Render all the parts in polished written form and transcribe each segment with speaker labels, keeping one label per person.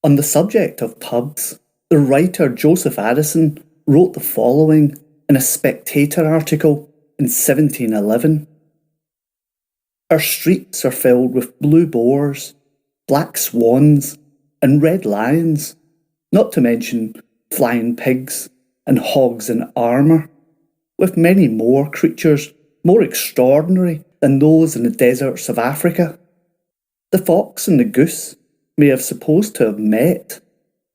Speaker 1: On the subject of pubs, the writer Joseph Addison wrote the following in a Spectator article in 1711. Our streets are filled with blue boars, black swans, and red lions, not to mention flying pigs and hogs in armour, with many more creatures more extraordinary than those in the deserts of Africa. The fox and the goose may have supposed to have met,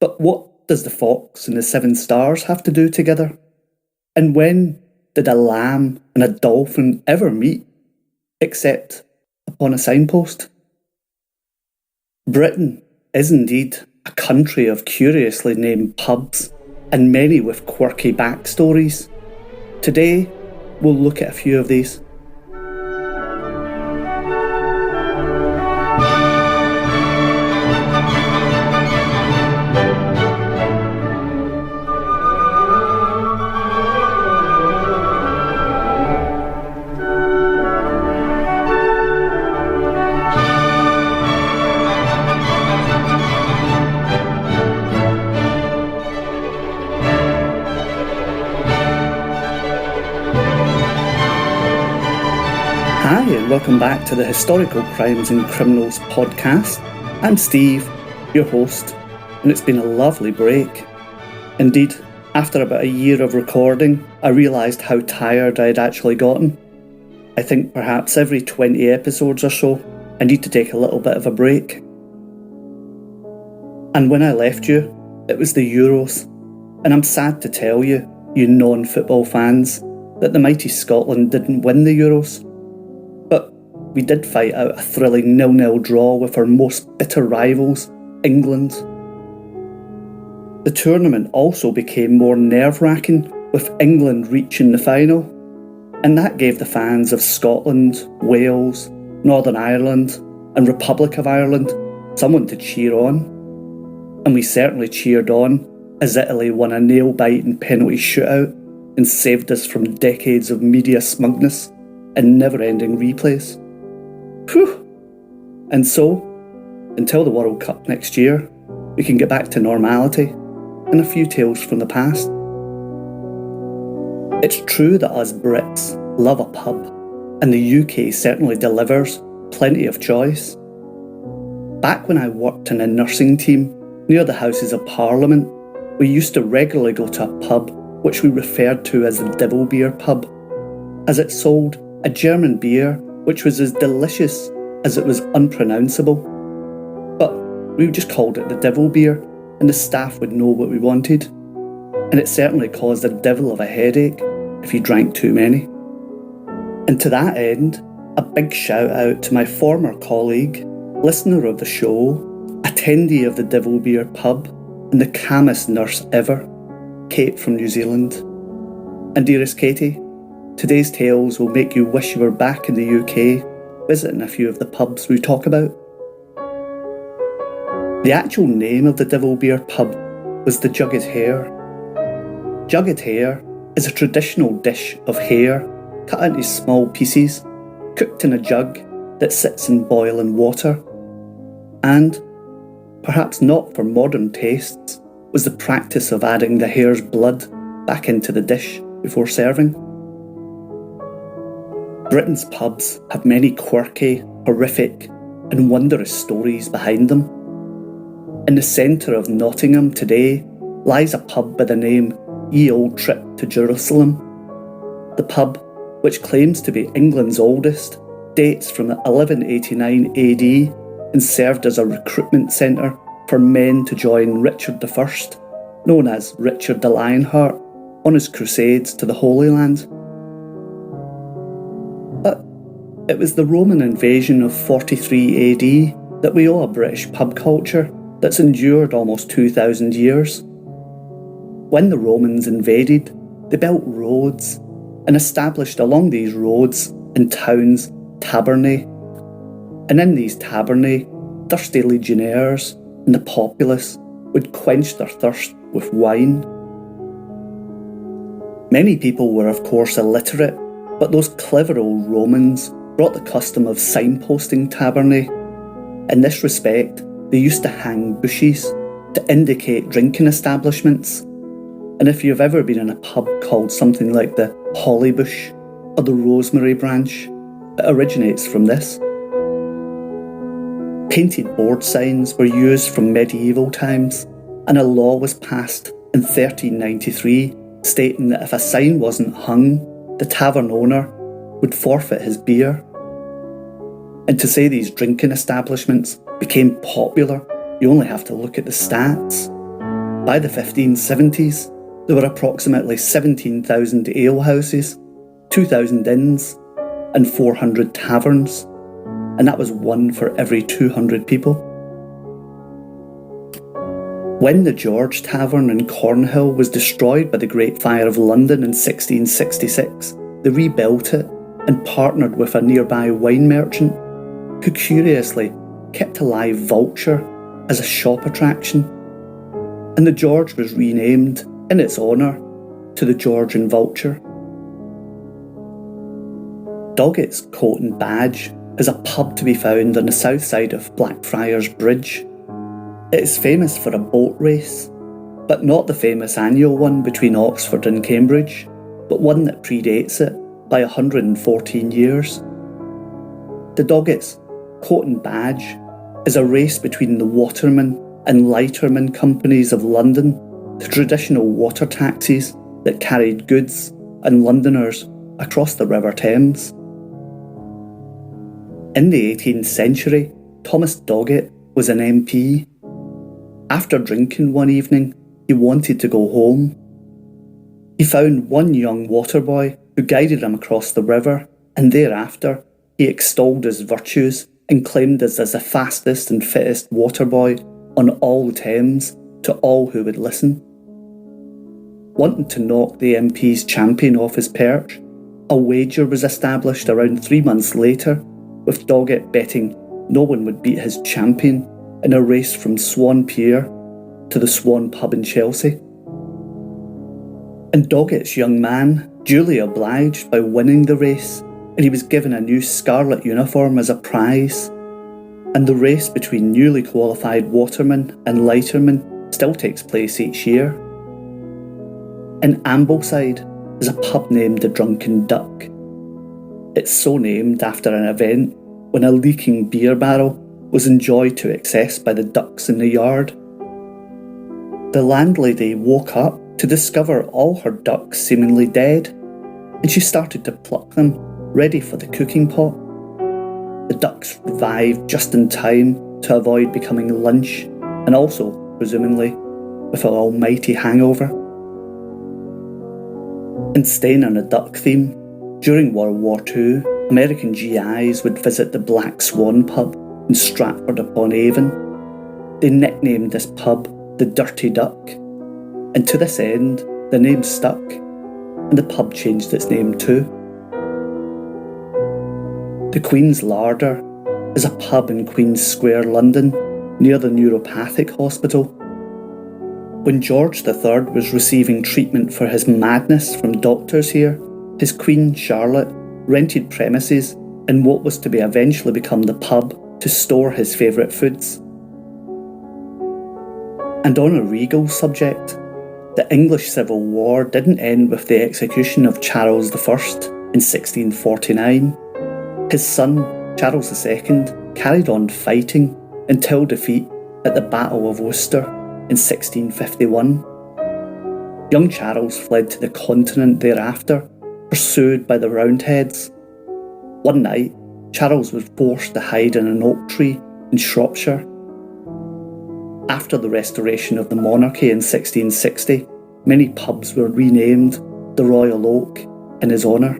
Speaker 1: but what does the fox and the 7 stars have to do together? And when did a lamb and a dolphin ever meet, except upon a signpost? Britain is indeed a country of curiously named pubs, and many with quirky backstories. Today, we'll look at a few of these. Hi and welcome back to the Historical Crimes and Criminals podcast. I'm Steve, your host, and it's been a lovely break. Indeed, after about a year of recording, I realised how tired I had actually gotten. I think perhaps every 20 episodes or so, I need to take a little bit of a break. And when I left you, it was the Euros, and I'm sad to tell you, you non-football fans, that the mighty Scotland didn't win the Euros. But we did fight out a thrilling 0-0 draw with our most bitter rivals, England. The tournament also became more nerve-wracking with England reaching the final, and that gave the fans of Scotland, Wales, Northern Ireland and Republic of Ireland someone to cheer on. And we certainly cheered on as Italy won a nail-biting penalty shootout and saved us from decades of media smugness and never-ending replays. Whew! And so, until the World Cup next year, we can get back to normality and a few tales from the past. It's true that us Brits love a pub, and the UK certainly delivers plenty of choice. Back when I worked in a nursing team near the Houses of Parliament, we used to regularly go to a pub which we referred to as the Devil Beer pub, as it sold a German beer which was as delicious as it was unpronounceable. But we just called it the Devil Beer, and the staff would know what we wanted. And it certainly caused a devil of a headache if you drank too many. And to that end, a big shout out to my former colleague, listener of the show, attendee of the Devil Beer pub, and the calmest nurse ever, Kate from New Zealand. And dearest Katie, today's tales will make you wish you were back in the UK, visiting a few of the pubs we talk about. The actual name of the Devil Beer pub was the Jugged Hare. Jugged hare is a traditional dish of hare cut into small pieces, cooked in a jug that sits in boiling water. And, perhaps not for modern tastes, was the practice of adding the hare's blood back into the dish before serving. Britain's pubs have many quirky, horrific and wondrous stories behind them. In the centre of Nottingham today lies a pub by the name Ye Old Trip to Jerusalem. The pub, which claims to be England's oldest, dates from 1189 AD and served as a recruitment centre for men to join Richard I, known as Richard the Lionheart, on his crusades to the Holy Land. But it was the Roman invasion of 43 AD that we owe a British pub culture that's endured almost 2,000 years. When the Romans invaded, they built roads and established along these roads and towns tabernae. And in these tabernae, thirsty legionnaires and the populace would quench their thirst with wine. Many people were of course illiterate, but those clever old Romans brought the custom of signposting tabernae. In this respect, they used to hang bushes to indicate drinking establishments. And if you've ever been in a pub called something like the Hollybush or the Rosemary Branch, it originates from this. Painted board signs were used from medieval times, and a law was passed in 1393 stating that if a sign wasn't hung, the tavern owner would forfeit his beer. And to say these drinking establishments became popular, you only have to look at the stats. By the 1570s, there were approximately 17,000 alehouses, 2,000 inns, and 400 taverns, and that was one for every 200 people. When the George Tavern in Cornhill was destroyed by the Great Fire of London in 1666, they rebuilt it and partnered with a nearby wine merchant who curiously kept a live vulture as a shop attraction, and the George was renamed in its honour to the George and Vulture. Doggett's Coat and Badge is a pub to be found on the south side of Blackfriars Bridge. It is famous for a boat race, but not the famous annual one between Oxford and Cambridge, but one that predates it by 114 years. The Doggett's Coat and Badge is a race between the Waterman and Lighterman companies of London, the traditional water taxis that carried goods and Londoners across the River Thames. In the 18th century, Thomas Doggett was an MP. After drinking one evening, he wanted to go home. He found one young water boy who guided him across the river, and thereafter he extolled his virtues and claimed us as the fastest and fittest water boy on all the Thames to all who would listen. Wanting to knock the MP's champion off his perch, a wager was established around 3 months later, with Doggett betting no one would beat his champion in a race from Swan Pier to the Swan pub in Chelsea. And Doggett's young man duly obliged by winning the race, and he was given a new scarlet uniform as a prize. And the race between newly qualified watermen and lightermen still takes place each year. In Ambleside is a pub named the Drunken Duck. It's so named after an event when a leaking beer barrel was enjoyed to excess by the ducks in the yard. The landlady woke up to discover all her ducks seemingly dead, and she started to pluck them, ready for the cooking pot. The ducks revived just in time to avoid becoming lunch, and also, presumably, with an almighty hangover. And staying on a duck theme, during World War II, American GIs would visit the Black Swan pub in Stratford-upon-Avon. They nicknamed this pub the Dirty Duck, and to this end, the name stuck, and the pub changed its name too. The Queen's Larder is a pub in Queen's Square, London, near the Neuropathic Hospital. When George III was receiving treatment for his madness from doctors here, his Queen Charlotte rented premises in what was to be eventually become the pub to store his favourite foods. And on a regal subject, the English Civil War didn't end with the execution of Charles I in 1649. His son, Charles II, carried on fighting until defeat at the Battle of Worcester in 1651. Young Charles fled to the continent thereafter, pursued by the Roundheads. One night, Charles was forced to hide in an oak tree in Shropshire. After the restoration of the monarchy in 1660, many pubs were renamed the Royal Oak in his honour.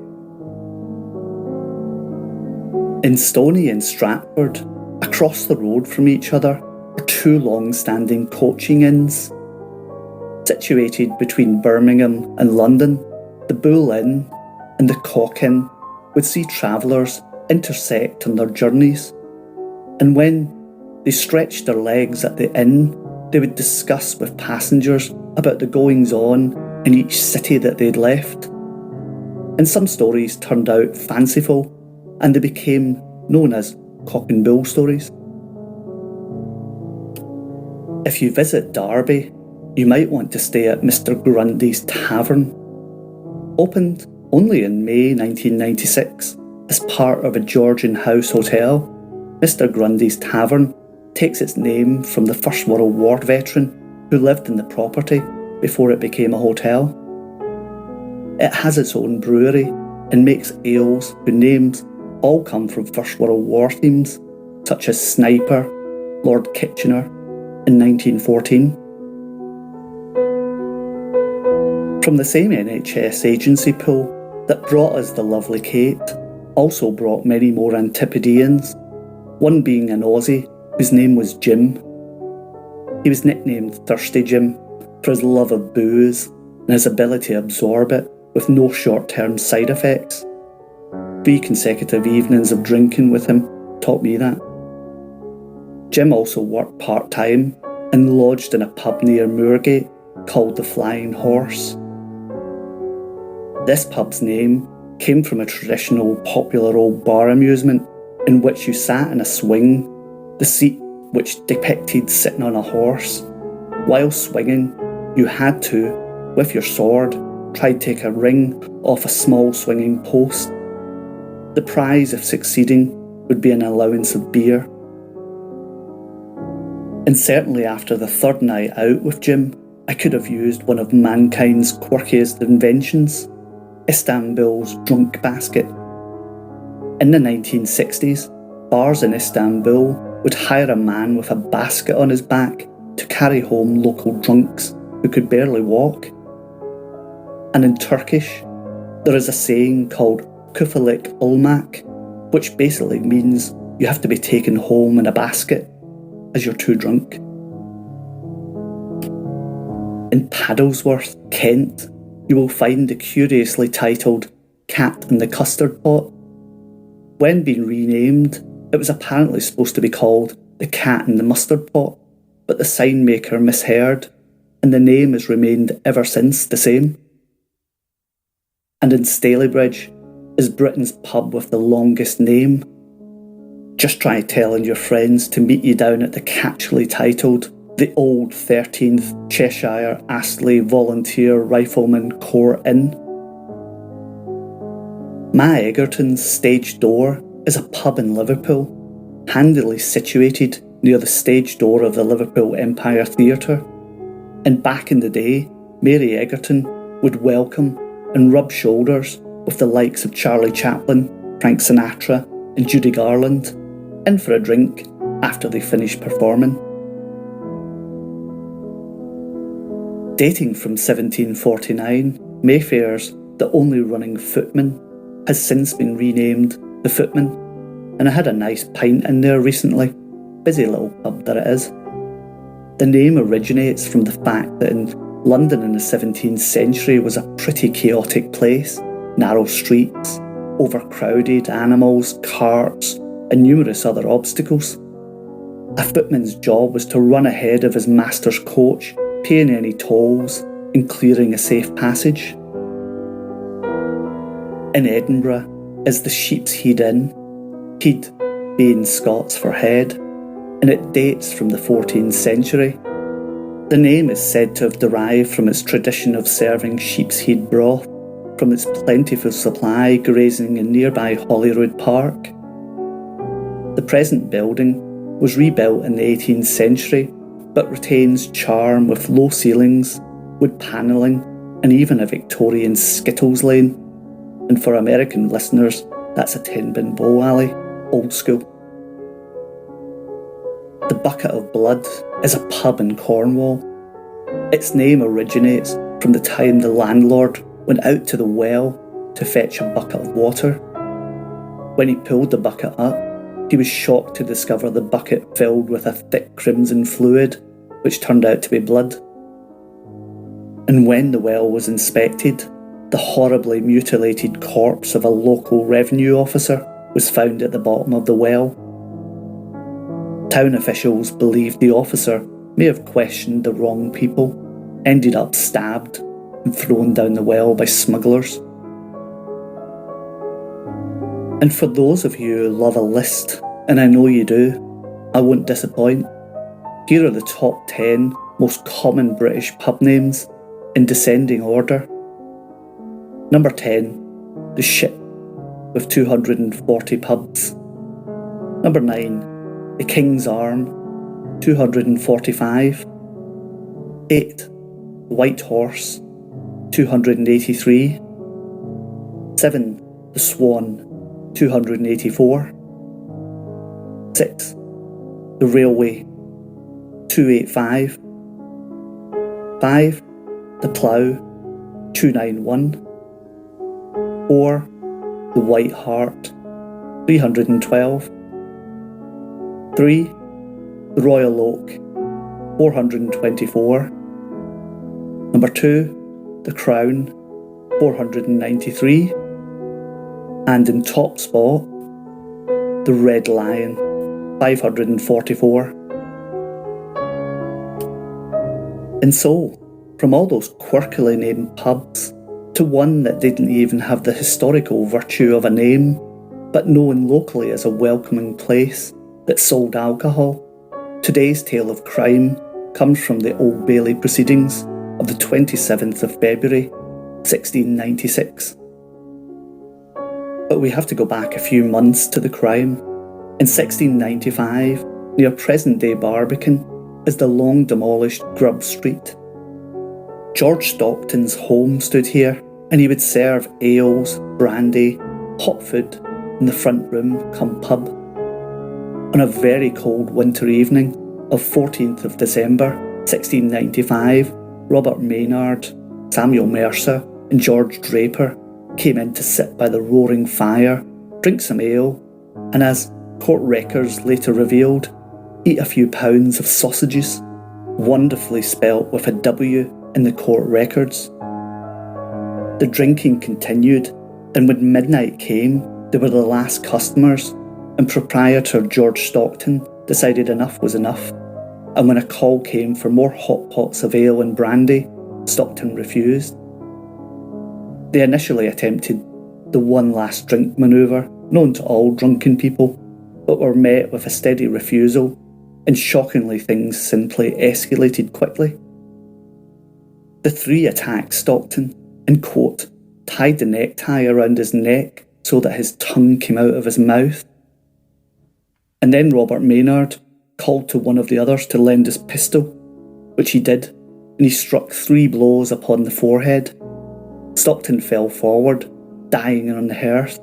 Speaker 1: In Stoney and Stratford, across the road from each other, are two long-standing coaching inns. Situated between Birmingham and London, the Bull Inn and the Cock Inn would see travellers intersect on their journeys, and when they stretched their legs at the inn, they would discuss with passengers about the goings-on in each city that they'd left. And some stories turned out fanciful, and they became known as cock and bull stories. If you visit Derby, you might want to stay at Mr. Grundy's Tavern. Opened only in May 1996 as part of a Georgian House Hotel, Mr. Grundy's Tavern takes its name from the First World War veteran who lived in the property before it became a hotel. It has its own brewery and makes ales whose names all come from First World War themes, such as Sniper, Lord Kitchener, in 1914. From the same NHS agency pool that brought us the lovely Kate, also brought many more Antipodeans, one being an Aussie whose name was Jim. He was nicknamed Thirsty Jim for his love of booze and his ability to absorb it with no short-term side effects. 3 consecutive evenings of drinking with him taught me that. Jim also worked part-time and lodged in a pub near Moorgate called the Flying Horse. This pub's name came from a traditional popular old bar amusement in which you sat in a swing, the seat which depicted sitting on a horse. While swinging, you had to, with your sword, try to take a ring off a small swinging post. The prize, if succeeding, would be an allowance of beer. And certainly after the third night out with Jim, I could have used one of mankind's quirkiest inventions, Istanbul's drunk basket. In the 1960s, bars in Istanbul would hire a man with a basket on his back to carry home local drunks who could barely walk. And in Turkish, there is a saying called Kufelik olmak, which basically means you have to be taken home in a basket as you're too drunk. In Paddlesworth, Kent, you will find the curiously titled Cat in the Custard Pot. When being renamed, it was apparently supposed to be called the Cat in the Mustard Pot, but the sign maker misheard, and the name has remained ever since the same. And in Stalybridge is Britain's pub with the longest name. Just try telling your friends to meet you down at the catchily titled The Old 13th Cheshire Astley Volunteer Rifleman Corps Inn. Ma Egerton's Stage Door is a pub in Liverpool, handily situated near the stage door of the Liverpool Empire Theatre. And back in the day, Mary Egerton would welcome and rub shoulders with the likes of Charlie Chaplin, Frank Sinatra and Judy Garland, in for a drink after they finished performing. Dating from 1749, Mayfair's The Only Running Footman has since been renamed The Footman, and I had a nice pint in there recently. Busy little pub that it is. The name originates from the fact that in London in the 17th century was a pretty chaotic place, narrow streets, overcrowded animals, carts, and numerous other obstacles. A footman's job was to run ahead of his master's coach, paying any tolls and clearing a safe passage. In Edinburgh is the Sheep's Head Inn, Head being Scots for head, and it dates from the 14th century. The name is said to have derived from its tradition of serving sheep's head broth from its plentiful supply grazing in nearby Holyrood Park. The present building was rebuilt in the 18th century, but retains charm with low ceilings, wood panelling, and even a Victorian Skittles lane. And for American listeners, that's a 10-bin bow alley, old school. The Bucket of Blood is a pub in Cornwall. Its name originates from the time the landlord went out to the well to fetch a bucket of water. When he pulled the bucket up, he was shocked to discover the bucket filled with a thick crimson fluid, which turned out to be blood. And when the well was inspected, the horribly mutilated corpse of a local revenue officer was found at the bottom of the well. Town officials believed the officer may have questioned the wrong people, ended up stabbed and thrown down the well by smugglers. And for those of you who love a list, and I know you do, I won't disappoint. Here are the top 10 most common British pub names in descending order. Number 10, The Ship, with 240 pubs. Number 9, The King's Arm, 245. 8, The White Horse, 283. 7, The Swan, 284. 6, The Railway, 285. 5, The Plough, 291. 4, The White Hart, 312. 3, The Royal Oak, 424. Number 2, The Crown, 493. And in top spot, The Red Lion, 544. And so, from all those quirkily named pubs to one that didn't even have the historical virtue of a name, but known locally as a welcoming place that sold alcohol, today's tale of crime comes from the Old Bailey proceedings of the 27th of February, 1696. But we have to go back a few months to the crime. In 1695, near present-day Barbican, is the long-demolished Grub Street. George Stockton's home stood here, and he would serve ales, brandy, hot food in the front room cum pub. On a very cold winter evening of 14th of December 1695, Robert Maynard, Samuel Mercer and George Draper came in to sit by the roaring fire, drink some ale, and as court records later revealed, eat a few pounds of sausages, wonderfully spelt with a W in the court records. The drinking continued, and when midnight came, they were the last customers, and proprietor George Stockton decided enough was enough, and when a call came for more hot pots of ale and brandy, Stockton refused. They initially attempted the one last drink manoeuvre known to all drunken people, but were met with a steady refusal, and shockingly things simply escalated quickly. The three attacked Stockton and, quote, tied the necktie around his neck so that his tongue came out of his mouth. And then Robert Maynard called to one of the others to lend his pistol, which he did, and he struck 3 blows upon the forehead. Stockton fell forward, dying on the hearth,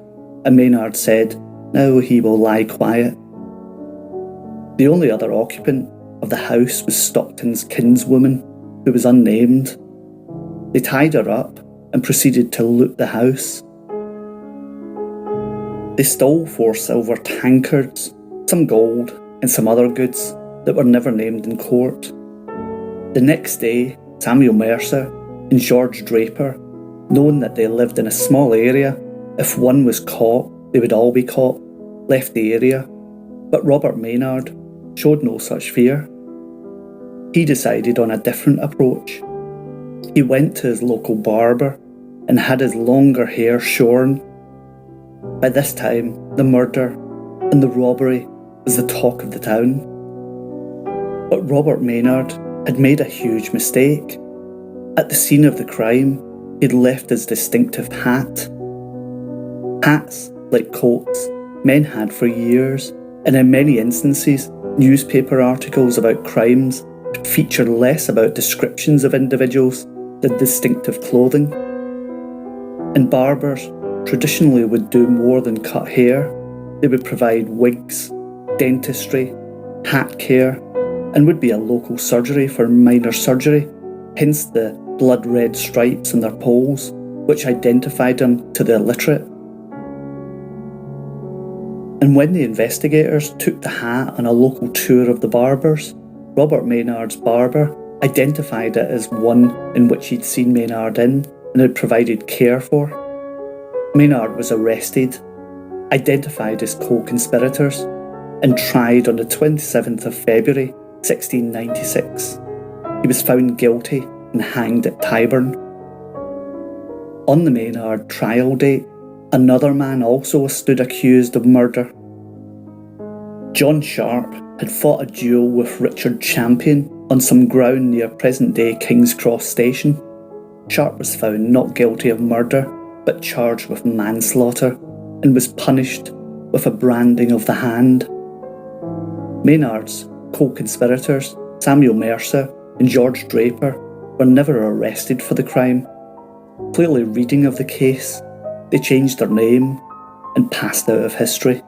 Speaker 1: and Maynard said, "Now he will lie quiet." The only other occupant of the house was Stockton's kinswoman, who was unnamed. They tied her up and proceeded to loot the house. They stole 4 silver tankards, some gold, and some other goods that were never named in court. The next day, Samuel Mercer and George Draper, knowing that they lived in a small area, if one was caught, they would all be caught, left the area. But Robert Maynard showed no such fear. He decided on a different approach. He went to his local barber and had his longer hair shorn. By this time, the murder and the robbery was the talk of the town. But Robert Maynard had made a huge mistake. At the scene of the crime, he'd left his distinctive hat. Hats, like coats, men had for years, and in many instances, newspaper articles about crimes feature less about descriptions of individuals than distinctive clothing. And barbers traditionally would do more than cut hair. They would provide wigs, dentistry, hat care, and would be a local surgery for minor surgery, hence the blood-red stripes on their poles, which identified them to the illiterate. And when the investigators took the hat on a local tour of the barbers, Robert Maynard's barber identified it as one in which he'd seen Maynard in and had provided care for. Maynard was arrested, identified as co-conspirators, and tried on the 27th of February 1696. He was found guilty and hanged at Tyburn. On the Maynard trial date, another man also stood accused of murder. John Sharp had fought a duel with Richard Champion on some ground near present-day King's Cross Station. Sharp was found not guilty of murder, but charged with manslaughter, and was punished with a branding of the hand. Maynard's co-conspirators, Samuel Mercer and George Draper, were never arrested for the crime. Clearly reading of the case, they changed their name and passed out of history.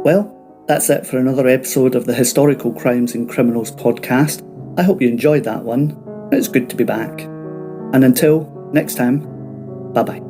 Speaker 1: Well, that's it for another episode of the Historical Crimes and Criminals podcast. I hope you enjoyed that one. It's good to be back. And until next time, bye-bye.